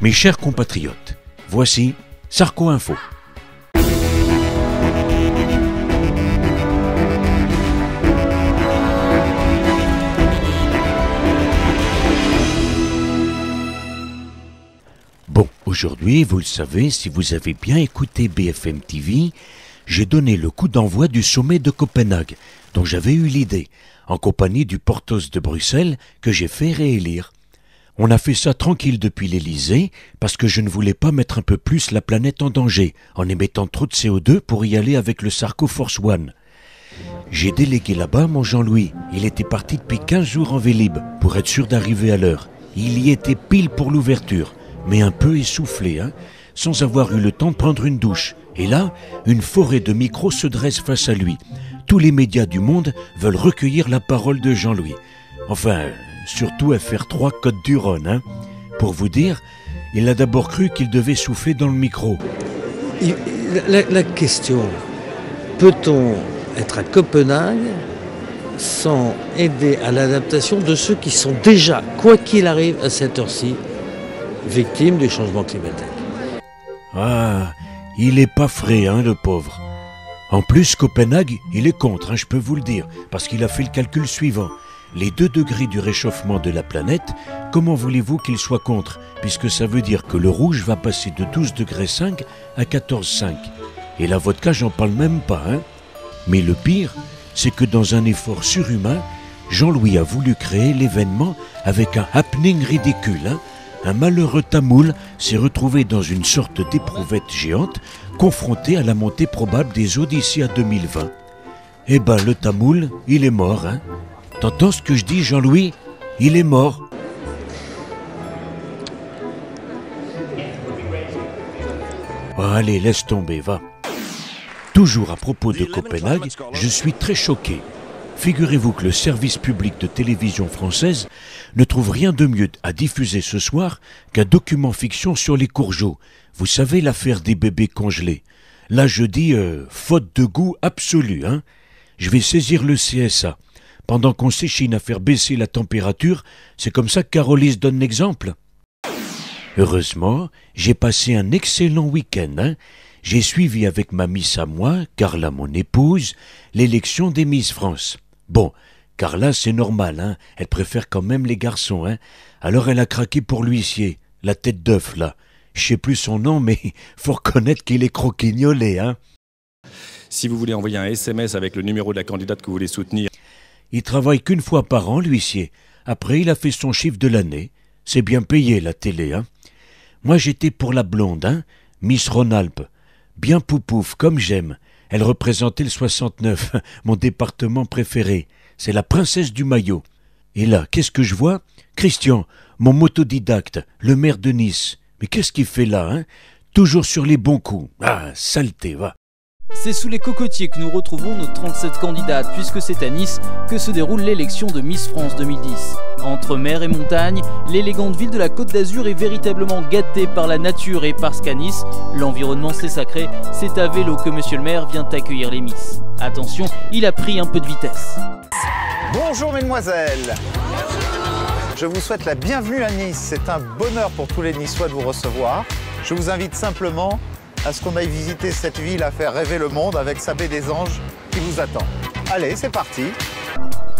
Mes chers compatriotes, voici Sarko Info. Bon, aujourd'hui, vous le savez, si vous avez bien écouté BFM TV, j'ai donné le coup d'envoi du sommet de Copenhague, dont j'avais eu l'idée, en compagnie du Porthos de Bruxelles, que j'ai fait réélire. On a fait ça tranquille depuis l'Élysée, parce que je ne voulais pas mettre un peu plus la planète en danger, en émettant trop de CO2 pour y aller avec le Sarko Force One. J'ai délégué là-bas mon Jean-Louis. Il était parti depuis 15 jours en Vélib, pour être sûr d'arriver à l'heure. Il y était pile pour l'ouverture, mais un peu essoufflé, sans avoir eu le temps de prendre une douche. Et là, une forêt de micros se dresse face à lui. Tous les médias du monde veulent recueillir la parole de Jean-Louis. Enfin, surtout FR3 Côte-du-Rhône. Pour vous dire, il a d'abord cru qu'il devait souffler dans le micro. La question, peut-on être à Copenhague sans aider à l'adaptation de ceux qui sont déjà, quoi qu'il arrive à cette heure-ci, victimes du changement climatique? Ah, il est pas frais, le pauvre. En plus, Copenhague, il est contre, je peux vous le dire, parce qu'il a fait le calcul suivant. Les 2 degrés du réchauffement de la planète, comment voulez-vous qu'il soit contre, puisque ça veut dire que le rouge va passer de 12,5 degrés à 14,5. Et la vodka, j'en parle même pas, Mais le pire, c'est que dans un effort surhumain, Jean-Louis a voulu créer l'événement avec un happening ridicule, Un malheureux tamoul s'est retrouvé dans une sorte d'éprouvette géante, confronté à la montée probable des eaux d'ici à 2020. Eh ben, le tamoul, il est mort, T'entends ce que je dis, Jean-Louis? Il est mort. Oh, allez, laisse tomber, va. Toujours à propos de Copenhague, je suis très choqué. Figurez-vous que le service public de télévision française ne trouve rien de mieux à diffuser ce soir qu'un document fiction sur les courgeaux. Vous savez l'affaire des bébés congelés. Là, je dis faute de goût absolue. Je vais saisir le CSA. Pendant qu'on s'échine à faire baisser la température, c'est comme ça que Carolise donne l'exemple. Heureusement, j'ai passé un excellent week-end. J'ai suivi avec ma Miss à moi, Carla mon épouse, l'élection des Miss France. Bon, Carla c'est normal, elle préfère quand même les garçons, Alors elle a craqué pour l'huissier, la tête d'œuf là. Je sais plus son nom, mais faut reconnaître qu'il est croquignolé, Si vous voulez envoyer un SMS avec le numéro de la candidate que vous voulez soutenir. Il travaille qu'une fois par an, l'huissier. Après, il a fait son chiffre de l'année. C'est bien payé, la télé, Moi, j'étais pour la blonde, Miss Rhône-Alpes. Bien poupouf, comme j'aime. Elle représentait le 69, mon département préféré. C'est la princesse du maillot. Et là, qu'est-ce que je vois? Christian, mon motodidacte, le maire de Nice. Mais qu'est-ce qu'il fait là, Toujours sur les bons coups. Ah, saleté, va. C'est sous les cocotiers que nous retrouvons nos 37 candidates, puisque c'est à Nice que se déroule l'élection de Miss France 2010. Entre mer et montagne, l'élégante ville de la Côte d'Azur est véritablement gâtée par la nature et parce qu'à Nice, l'environnement c'est sacré, c'est à vélo que monsieur le maire vient accueillir les Miss. Attention, il a pris un peu de vitesse. Bonjour mesdemoiselles. Je vous souhaite la bienvenue à Nice. C'est un bonheur pour tous les Niçois de vous recevoir. Je vous invite simplement à ce qu'on aille visiter cette ville à faire rêver le monde avec sa baie des Anges qui vous attend. Allez, c'est parti.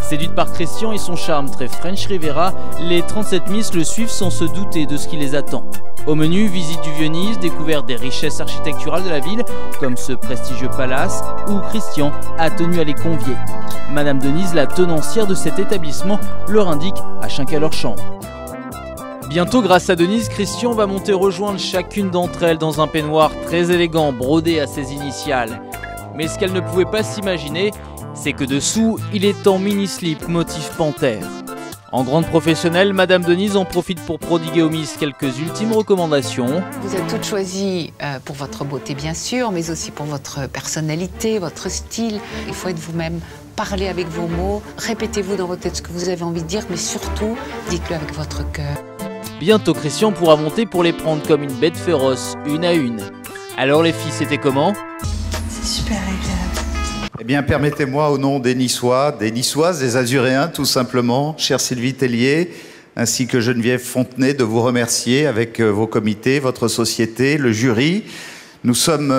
Séduite par Christian et son charme très French Riviera, les 37 Miss le suivent sans se douter de ce qui les attend. Au menu, visite du Vieux-Nice, découverte des richesses architecturales de la ville, comme ce prestigieux palace, où Christian a tenu à les convier. Madame Denise, la tenancière de cet établissement, leur indique à chacun leur chambre. Bientôt, grâce à Denise, Christian va monter rejoindre chacune d'entre elles dans un peignoir très élégant, brodé à ses initiales. Mais ce qu'elle ne pouvait pas s'imaginer, c'est que dessous, il est en mini-slip motif panthère. En grande professionnelle, Madame Denise en profite pour prodiguer aux Miss quelques ultimes recommandations. Vous êtes toutes choisies pour votre beauté bien sûr, mais aussi pour votre personnalité, votre style. Il faut être vous-même, parler avec vos mots, répétez-vous dans votre tête ce que vous avez envie de dire, mais surtout, dites-le avec votre cœur. Bientôt, Christian pourra monter pour les prendre comme une bête féroce, une à une. Alors les filles, c'était comment? C'est super agréable. Eh bien, permettez-moi, au nom des Niçois, des Niçoises, des Azuréens, tout simplement, chère Sylvie Tellier, ainsi que Geneviève Fontenay, de vous remercier avec vos comités, votre société, le jury. Nous sommes,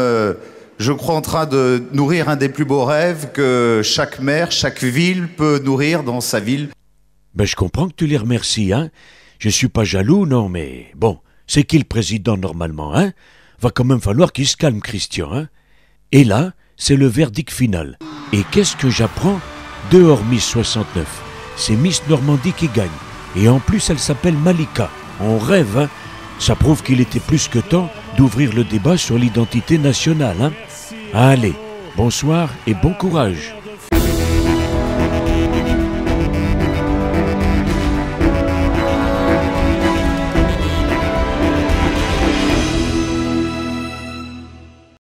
je crois, en train de nourrir un des plus beaux rêves que chaque maire, chaque ville peut nourrir dans sa ville. Ben, je comprends que tu les remercies, hein. Je suis pas jaloux, non, mais bon, c'est qui le président normalement, hein? Va quand même falloir qu'il se calme, Christian, hein. Et là, c'est le verdict final. Et qu'est-ce que j'apprends? Dehors Miss 69. C'est Miss Normandie qui gagne. Et en plus, elle s'appelle Malika. On rêve, hein. Ça prouve qu'il était plus que temps d'ouvrir le débat sur l'identité nationale, hein. Allez, bonsoir et bon courage.